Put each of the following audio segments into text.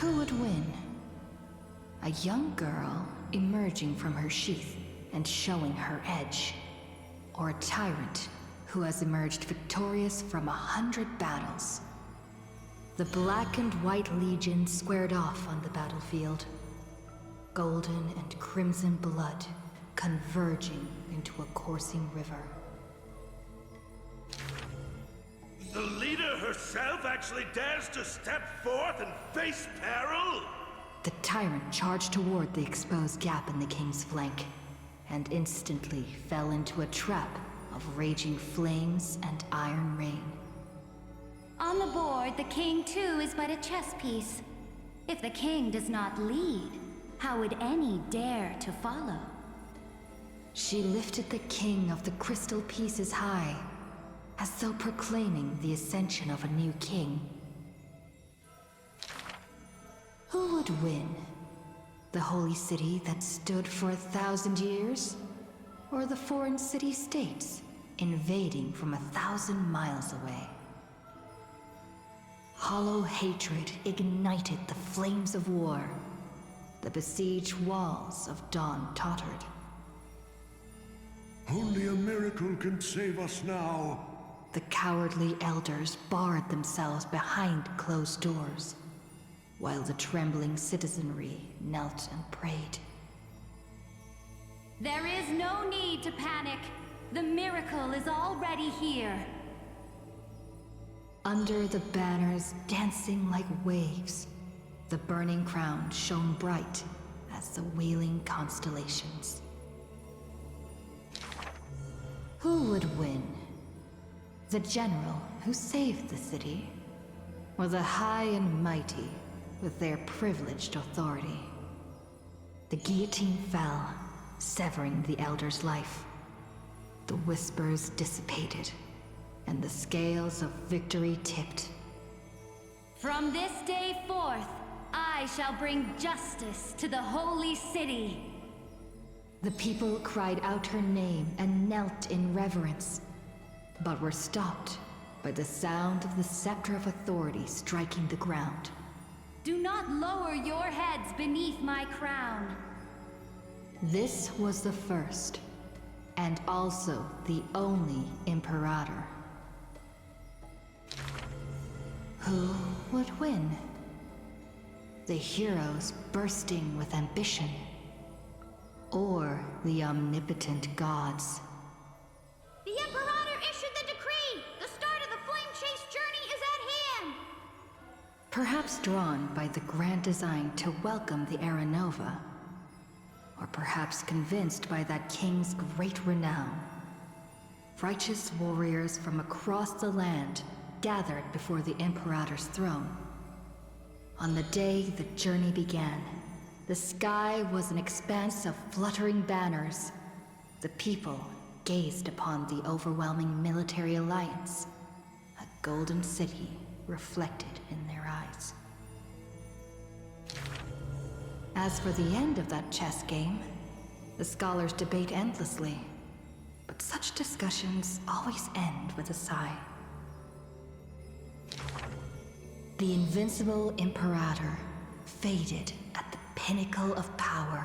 Who would win? A young girl emerging from her sheath and showing her edge, or a tyrant who has emerged victorious from 100 battles. The Black and White Legion squared off on the battlefield, golden and crimson blood converging into a coursing river. The leader herself actually dares to step forth and face peril? The tyrant charged toward the exposed gap in the king's flank, and instantly fell into a trap of raging flames and iron rain. On the board, the king too is but a chess piece. If the king does not lead, how would any dare to follow? She lifted the king of the crystal pieces high, as though proclaiming the ascension of a new king. Who would win? The holy city that stood for 1,000 years? Or the foreign city-states invading from 1,000 miles away? Hollow hatred ignited the flames of war. The besieged walls of dawn tottered. Only a miracle can save us now. The cowardly elders barred themselves behind closed doors, while the trembling citizenry knelt and prayed. There is no need to panic. The miracle is already here. Under the banners dancing like waves, the burning crown shone bright as the wheeling constellations. Who would win? The general who saved the city, or the high and mighty with their privileged authority? The guillotine fell, severing the elder's life. The whispers dissipated, and the scales of victory tipped. From this day forth, I shall bring justice to the holy city. The people cried out her name and knelt in reverence, but were stopped by the sound of the scepter of authority striking the ground. Do not lower your heads beneath my crown. This was the first, and also the only Imperator. Who would win? The heroes bursting with ambition, or the omnipotent gods? The Imperator issued the decree! The start of the flame chase journey is at hand! Perhaps drawn by the grand design to welcome the Era Nova, or perhaps convinced by that king's great renown. Righteous warriors from across the land gathered before the Imperator's throne. On the day the journey began, the sky was an expanse of fluttering banners. The people gazed upon the overwhelming military alliance, a golden city reflected in their eyes. As for the end of that chess game, the scholars debate endlessly, but such discussions always end with a sigh. The invincible Imperator faded at the pinnacle of power.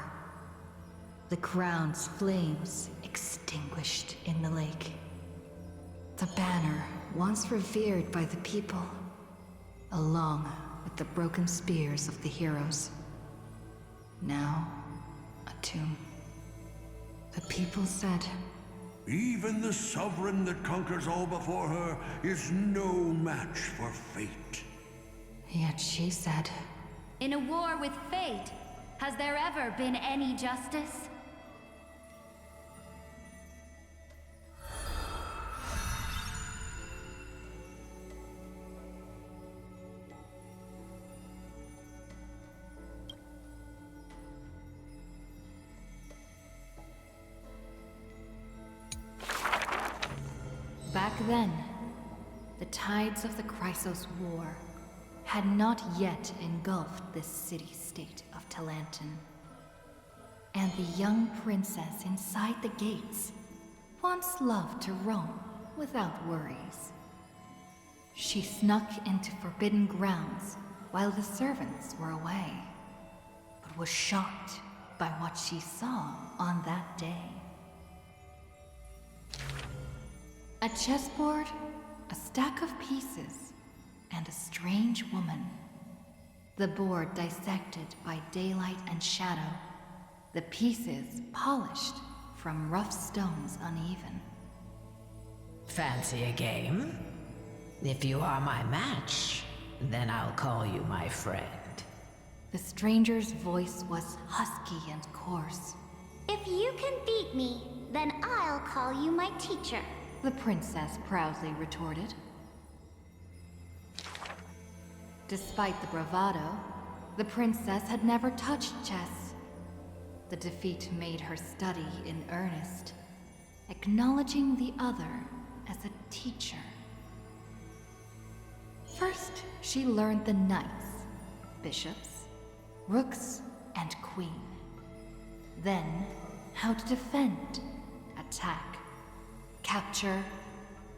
The crown's flames extinguished in the lake. The banner, once revered by the people, along with the broken spears of the heroes, now a tomb. The people said, Even the sovereign that conquers all before her is no match for fate. Yet she said, In a war with fate, has there ever been any justice? Back then, the tides of the Chrysos War had not yet engulfed this city-state of Talanton. And the young princess inside the gates once loved to roam without worries. She snuck into forbidden grounds while the servants were away, but was shocked by what she saw on that day. A chessboard, a stack of pieces, and a strange woman. The board dissected by daylight and shadow, the pieces polished from rough stones uneven. Fancy a game? If you are my match, then I'll call you my friend. The stranger's voice was husky and coarse. If you can beat me, then I'll call you my teacher. The princess proudly retorted. Despite the bravado, the princess had never touched chess. The defeat made her study in earnest, acknowledging the other as a teacher. First, she learned the knights, bishops, rooks, and queen. Then, how to defend, attack, capture,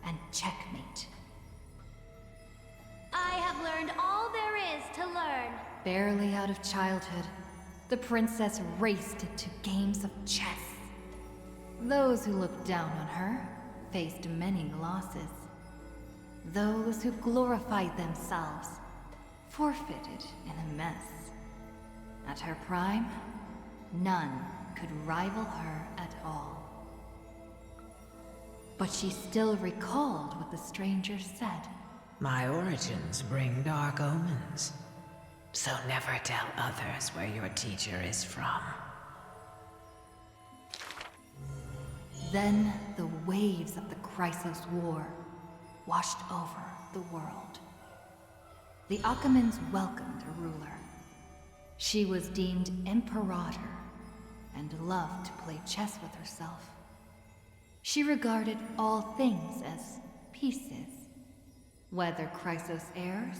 and checkmate. I have learned all there is to learn. Barely out of childhood, the princess raced into games of chess. Those who looked down on her faced many losses. Those who glorified themselves forfeited in a mess. At her prime, none could rival her at all. But she still recalled what the stranger said. My origins bring dark omens, so never tell others where your teacher is from. Then the waves of the Chrysos War washed over the world. The Achaemens welcomed a ruler. She was deemed Imperator and loved to play chess with herself. She regarded all things as pieces, whether Chrysos heirs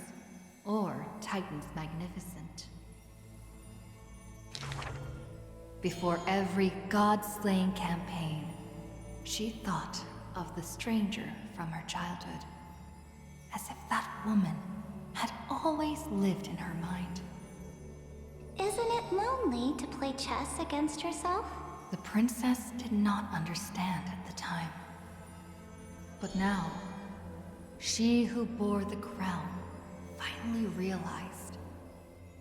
or Titans magnificent. Before every god-slaying campaign, she thought of the stranger from her childhood, as if that woman had always lived in her mind. Isn't it lonely to play chess against yourself? The princess did not understand at the time. But now, she who bore the crown finally realized.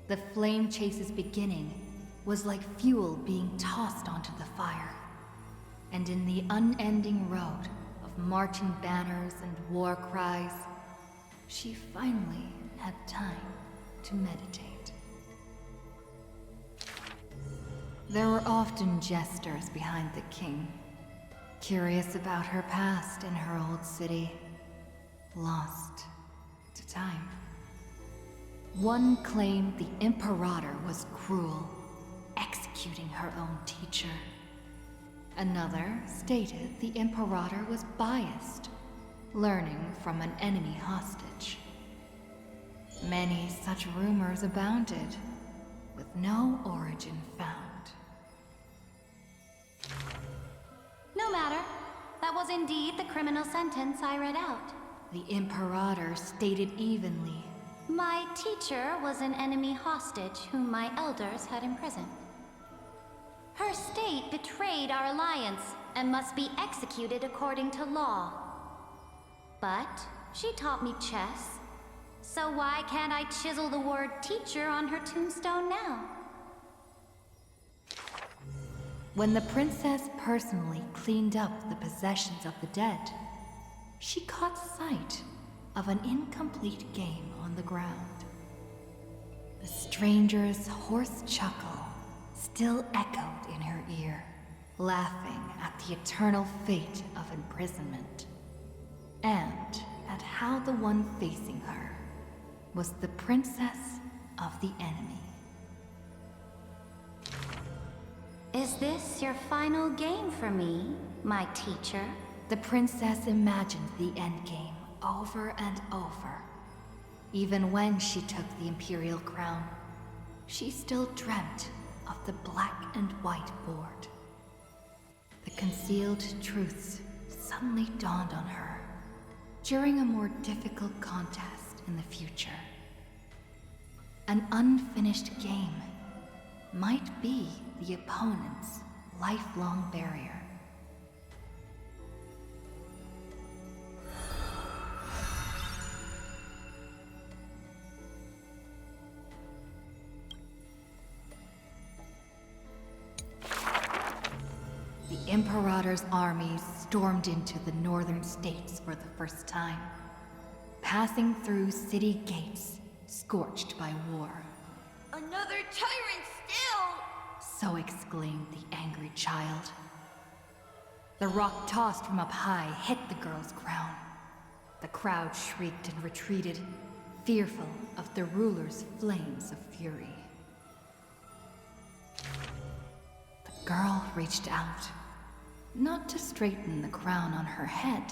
The flame chase's beginning was like fuel being tossed onto the fire. And in the unending road of marching banners and war cries, she finally had time to meditate. There were often jesters behind the king, curious about her past in her old city, lost to time. One claimed the Imperator was cruel, executing her own teacher. Another stated the Imperator was biased, learning from an enemy hostage. Many such rumors abounded, with no origin found. No matter. That was indeed the criminal sentence I read out. The Imperator stated evenly. My teacher was an enemy hostage whom my elders had imprisoned. Her state betrayed our alliance and must be executed according to law. But she taught me chess, so why can't I chisel the word teacher on her tombstone now? When the princess personally cleaned up the possessions of the dead, she caught sight of an incomplete game on the ground. The stranger's hoarse chuckle still echoed in her ear, laughing at the eternal fate of imprisonment, and at how the one facing her was the princess of the enemy. Is this your final game for me, my teacher? The princess imagined the endgame over and over. Even when she took the imperial crown, she still dreamt of the black and white board. The concealed truths suddenly dawned on her during a more difficult contest in the future. An unfinished game might be the opponent's lifelong barrier. The Imperator's armies stormed into the northern states for the first time, passing through city gates scorched by war. Another tyrant still! So exclaimed the angry child. The rock tossed from up high hit the girl's crown. The crowd shrieked and retreated, fearful of the ruler's flames of fury. The girl reached out, not to straighten the crown on her head,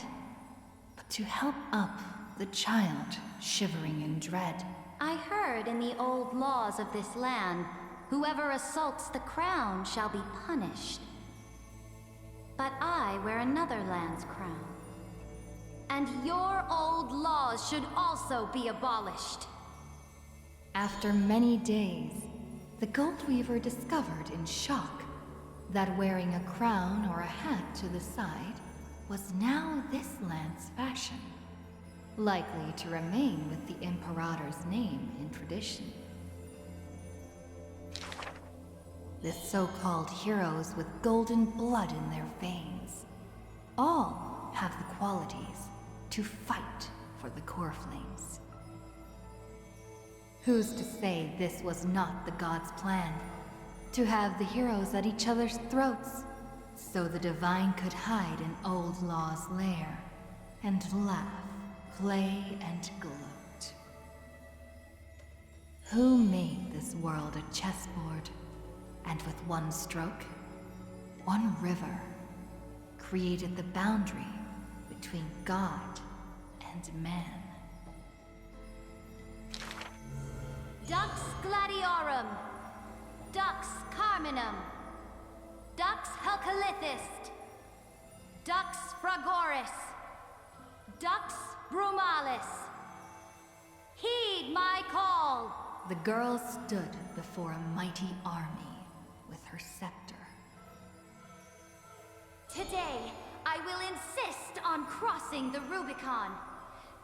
but to help up the child shivering in dread. I heard in the old laws of this land, whoever assaults the crown shall be punished. But I wear another land's crown. And your old laws should also be abolished. After many days, the Gold Weaver discovered in shock that wearing a crown or a hat to the side was now this land's fashion, likely to remain with the Imperator's name in tradition. The so-called heroes with golden blood in their veins all have the qualities to fight for the core flames. Who's to say this was not the gods' plan? To have the heroes at each other's throats, so the divine could hide in old law's lair and laugh, play, and gloat. Who made this world a chessboard, and with one stroke, one river, created the boundary between God and man? Dux Gladiorum, Dux Carminum, Dux Helcalithist, Dux Fragoris, Dux Brumalis. Heed my call! The girl stood before a mighty army with her scepter. Today, I will insist on crossing the Rubicon.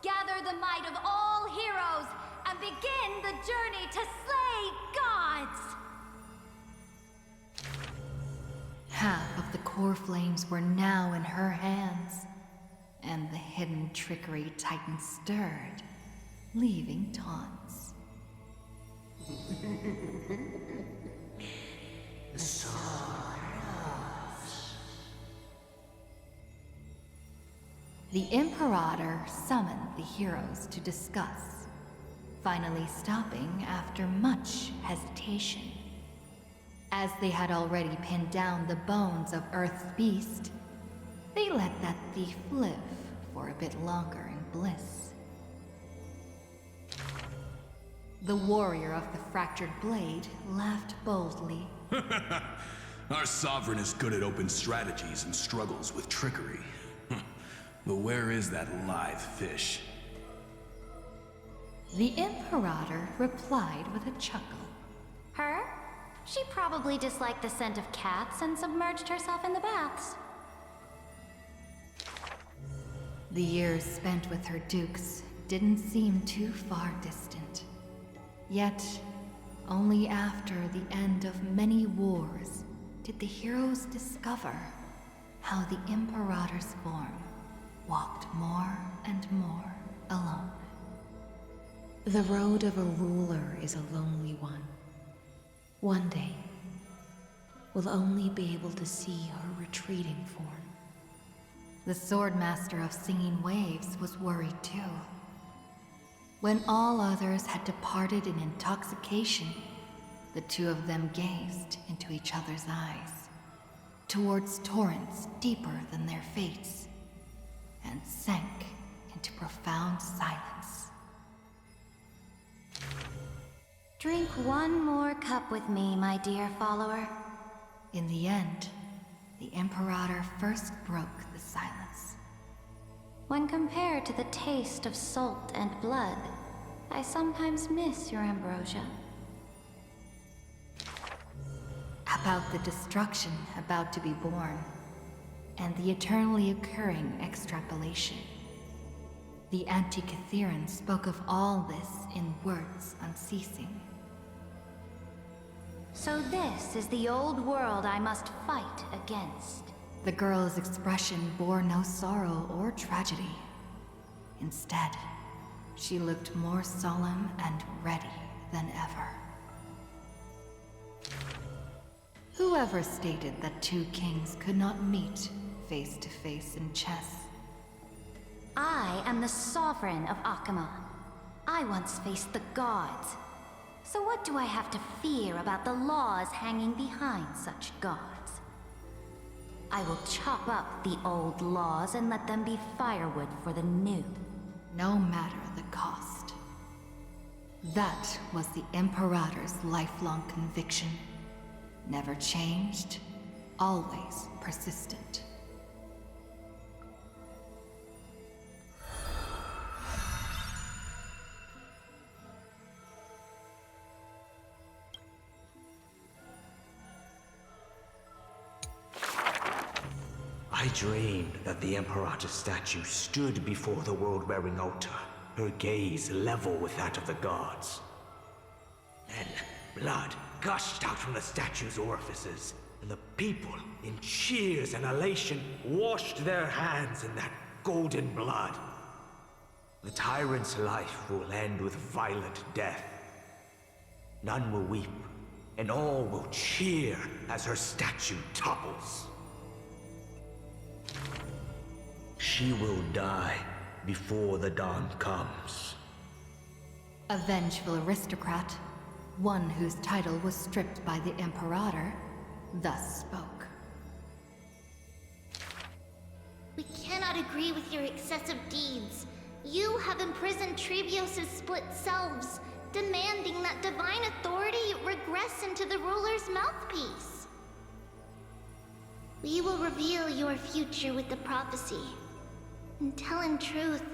Gather the might of all heroes and begin the journey to slay gods! Half of the core flames were now in her hands, and the hidden trickery Titan stirred, leaving taunts. The Imperator summoned the heroes to discuss, finally stopping after much hesitation. As they had already pinned down the bones of Earth's beast, they let that thief live for a bit longer in bliss. The warrior of the fractured blade laughed boldly. Our sovereign is good at open strategies and struggles with trickery. But where is that live fish? The Imperator replied with a chuckle. Her? She probably disliked the scent of cats and submerged herself in the baths. The years spent with her dukes didn't seem too far distant. Yet, only after the end of many wars did the heroes discover how the Imperator's form walked more and more alone. The road of a ruler is a lonely one. One day, we'll only be able to see her retreating form. The Swordmaster of Singing Waves was worried too. When all others had departed in intoxication, the two of them gazed into each other's eyes, towards torrents deeper than their fates, and sank into profound silence. Drink one more cup with me, my dear follower. In the end, the Imperator first broke the silence. When compared to the taste of salt and blood, I sometimes miss your ambrosia. about the destruction about to be born, and the eternally occurring extrapolation. The Antikytheran spoke of all this in words unceasing. So this is the old world I must fight against. The girl's expression bore no sorrow or tragedy. Instead, she looked more solemn and ready than ever. Whoever stated that two kings could not meet face to face in chess? I am the sovereign of Akama. I once faced the gods. So what do I have to fear about the laws hanging behind such gods? I will chop up the old laws and let them be firewood for the new. No matter the cost. That was the Imperator's lifelong conviction. Never changed, always persistent. I dreamed that the Imperator's statue stood before the world-wearing altar, her gaze level with that of the gods. Then, blood gushed out from the statue's orifices, and the people, in cheers and elation, washed their hands in that golden blood. The tyrant's life will end with violent death. None will weep, and all will cheer as her statue topples. She will die before the dawn comes. A vengeful aristocrat, one whose title was stripped by the Imperator, thus spoke. We cannot agree with your excessive deeds. You have imprisoned Trebios' split selves, demanding that divine authority regress into the ruler's mouthpiece. We will reveal your future with the prophecy. And tell in truth,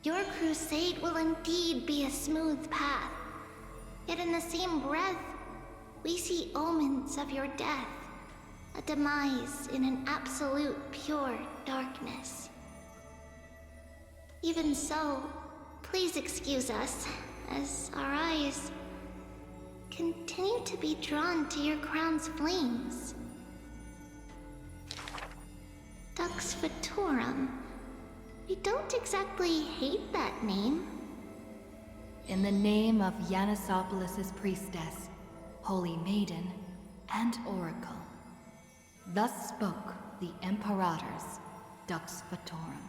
your crusade will indeed be a smooth path. Yet in the same breath, we see omens of your death, a demise in an absolute pure darkness. Even so, please excuse us, as our eyes continue to be drawn to your crown's flames. Dux Fatorum. We don't exactly hate that name. In the name of Yanisopoulos' priestess, holy maiden, and oracle, thus spoke the Imperator's Dux Fatorum.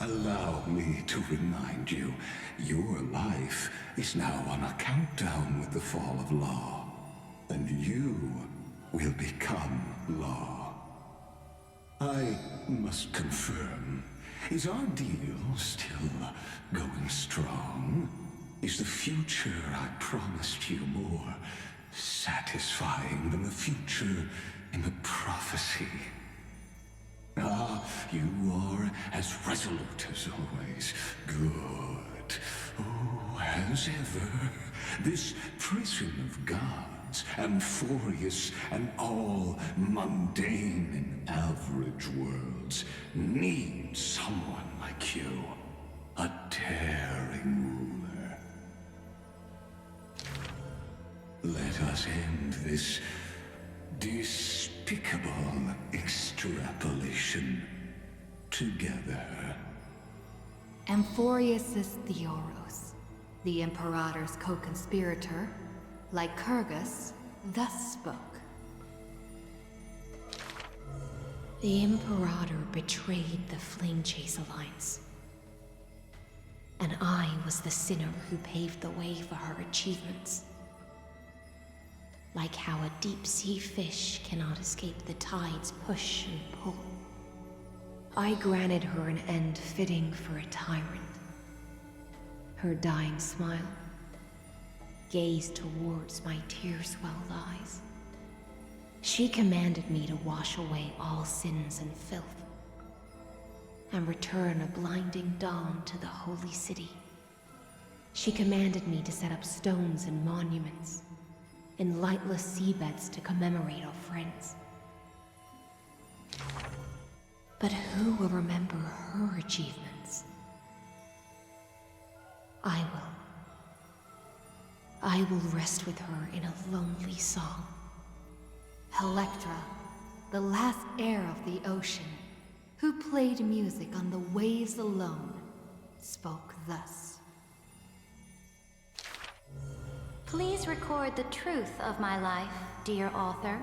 Allow me to remind you, your life is now on a countdown with the fall of law, and you will become law. I must confirm, is our deal still going strong? Is the future I promised you more satisfying than the future in the prophecy? Ah, you are as resolute as always. Good. Oh, as ever, this prison of gods, Amphorius, and all mundane and average worlds need someone like you. A daring ruler. Let us end this despicable extrapolation together. Amphorius' Theoros, the Imperator's co-conspirator, Lycurgus, thus spoke. The Imperator betrayed the Flame Chase Alliance. And I was the sinner who paved the way for her achievements. Like how a deep-sea fish cannot escape the tide's push and pull. I granted her an end fitting for a tyrant. Her dying smile, gaze towards my tear-swelled eyes. She commanded me to wash away all sins and filth, and return a blinding dawn to the holy city. She commanded me to set up stones and monuments, in lightless seabeds to commemorate our friends. But who will remember her achievements? I will rest with her in a lonely song. Electra, the last heir of the ocean, who played music on the waves alone, spoke thus. Please record the truth of my life, dear author.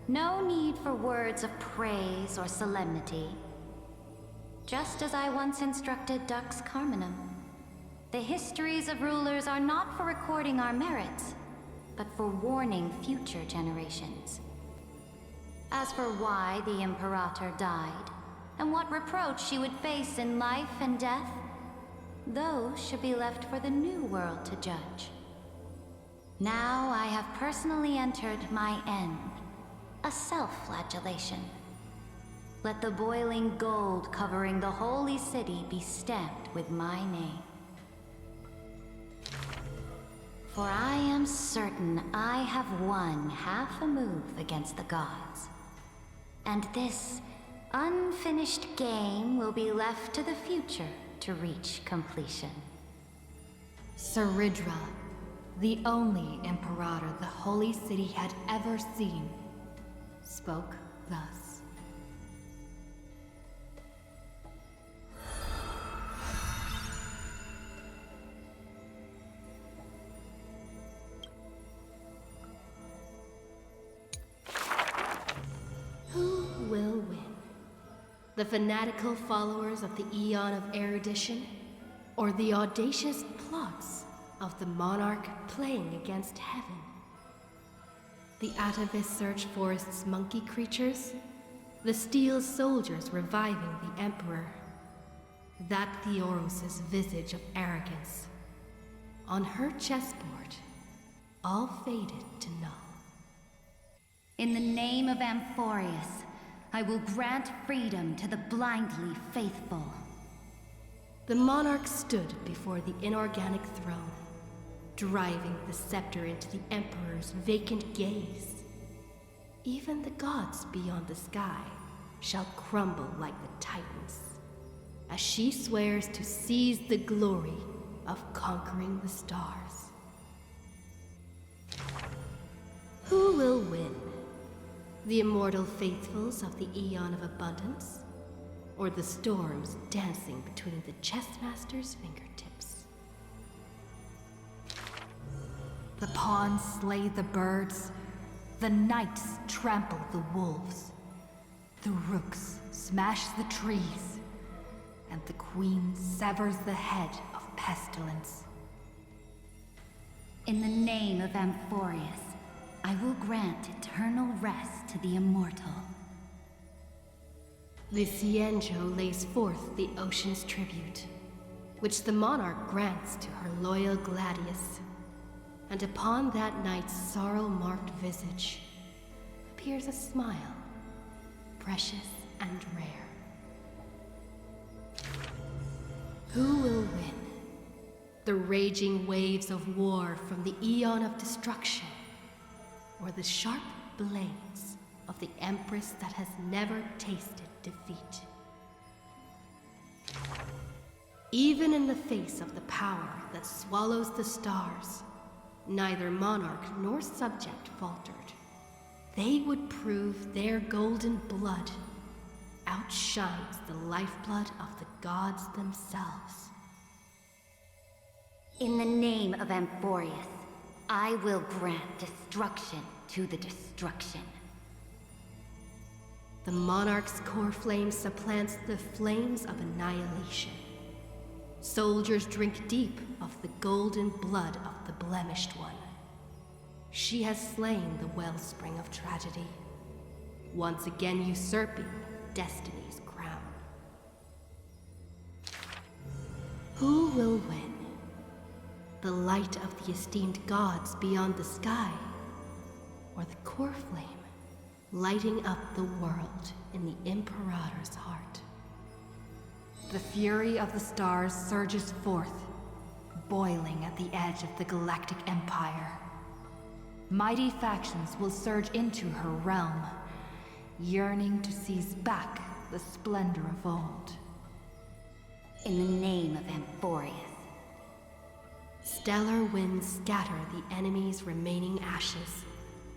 No need for words of praise or solemnity. Just as I once instructed Dux Carminum, the histories of rulers are not for recording our merits, but for warning future generations. As for why the Imperator died, and what reproach she would face in life and death, those should be left for the new world to judge. Now I have personally entered my end, a self-flagellation. Let the boiling gold covering the holy city be stamped with my name. For I am certain I have won half a move against the gods. And this unfinished game will be left to the future to reach completion. Keridra, the only Imperator the Holy City had ever seen, spoke thus. Who will win? The fanatical followers of the Eon of Erudition, or the audacious plots of the monarch playing against heaven? The atavist search forest's monkey creatures, the steel soldiers reviving the Emperor, that Theoros's visage of arrogance. On her chessboard, all faded to null. In the name of Amphореus, I will grant freedom to the blindly faithful. The monarch stood before the inorganic throne, driving the scepter into the Emperor's vacant gaze. Even the gods beyond the sky shall crumble like the Titans, as she swears to seize the glory of conquering the stars. Who will win? The immortal faithfuls of the Eon of Abundance, or the storms dancing between the chessmaster's fingertips? The pawns slay the birds, the knights trample the wolves, the rooks smash the trees, and the queen severs the head of pestilence. In the name of Amphореus, I will grant eternal rest to the immortal. The Cienjo lays forth the ocean's tribute, which the monarch grants to her loyal Gladius. And upon that night's sorrow-marked visage appears a smile, precious and rare. Who will win? The raging waves of war from the Eon of Destruction, or the sharp blades of the Empress that has never tasted defeat? Even in the face of the power that swallows the stars, neither monarch nor subject faltered. They would prove their golden blood outshines the lifeblood of the gods themselves. In the name of Amphореus, I will grant destruction to the destruction. The monarch's core flame supplants the flames of annihilation. Soldiers drink deep of the golden blood of the blemished one. She has slain the wellspring of tragedy, once again usurping destiny's crown. Who will win? The light of the esteemed gods beyond the sky, or the core flame lighting up the world in the Imperator's heart? The fury of the stars surges forth, boiling at the edge of the Galactic Empire. Mighty factions will surge into her realm, yearning to seize back the splendor of old. In the name of Amphorius. Stellar winds scatter the enemy's remaining ashes,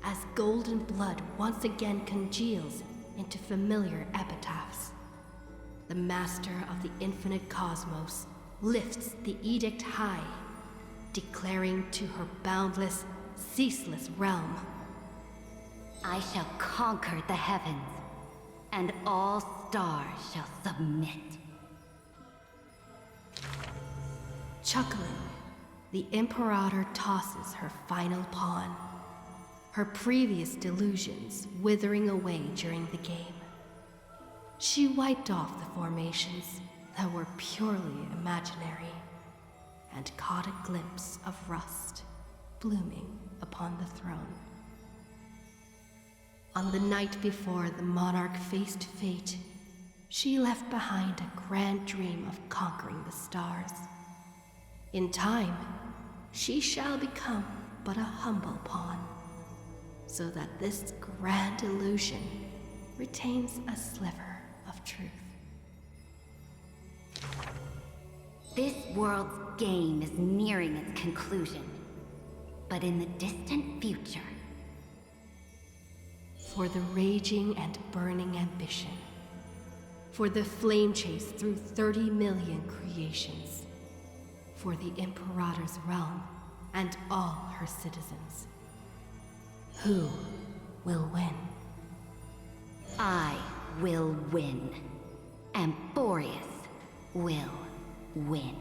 as golden blood once again congeals into familiar epitaphs. The master of the infinite cosmos lifts the edict high, declaring to her boundless, ceaseless realm, I shall conquer the heavens, and all stars shall submit. Chuckling, the Imperator tosses her final pawn, her previous delusions withering away during the game. She wiped off the formations that were purely imaginary, and caught a glimpse of rust blooming upon the throne. On the night before the monarch faced fate, she left behind a grand dream of conquering the stars. In time, she shall become but a humble pawn, so that this grand illusion retains a sliver of truth. This world's game is nearing its conclusion, but in the distant future. For the raging and burning ambition, for the flame chase through 30 million creations, for the Imperator's realm and all her citizens. Who will win? I will win. Amphorius will win.